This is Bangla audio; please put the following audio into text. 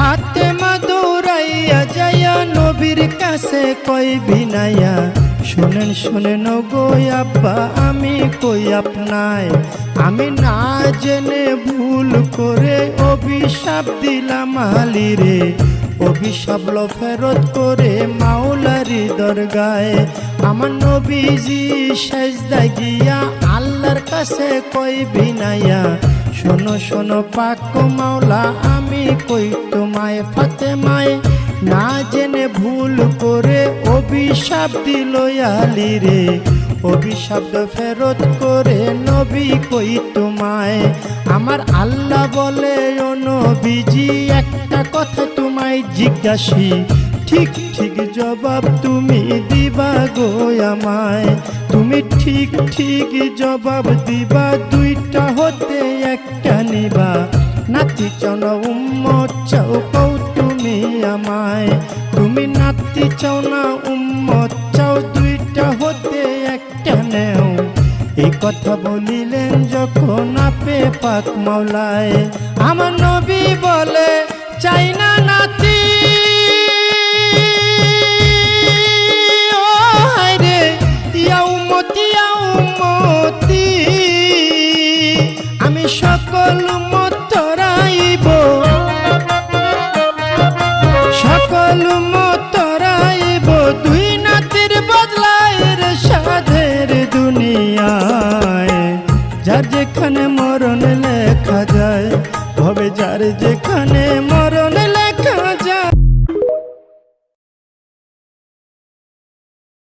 ফাতেমা দৌড়াইয়া যাইয়া নবীর কাছে কই বিনাইয়া, শুনেন শুনেন গো আব্বা আমি কই আপনায়, আমি না জেনে ভুল করে অভিশাপ দিলাম আলীরে, অভিশাপ লো ফেরত করে মাওলারি দরগায়। আমার নবীজি সেজদায় গিয়া আল্লাহর কাছে কই বিনাইয়া, শোনো শোনো পাক মাওলা আমি কই তোমায়, ফাতেমায় না জেনে ভুল করে অভিশাপ দিল আলীরে, অভিশাপ ফেরত করে নবী কই তোমায়। আমার আল্লাহ বলে ও নবীজি একটা কথা তোমায় জিজ্ঞাসি, ঠিক ঠিক জবাব তুমি দিবা গো আমায়, তুমি ঠিক ঠিক জবাব দিবা, দুইটা হতে একটা নিবা, নাতি চাও না উম্মত চাও কও তুমি আমায়, তুমি নাতি চাও না উম্মত চাও, দুইটা হতে একটা নেও। এই কথা বলিলেন যখন আপে পাক মাওলায়, আমার নবী বলে চাই না নাতি, ও হায়রে ইয়া উম্মতি ইয়া উম্মতি, আমি সকল উম্মত তরাইব, সকল উম্মত তরাইব, দুই নাতির বদলায় রে সাধের দুনিয়ায়। যার যেখানে মরণ লেখা যায়, হবে যার যে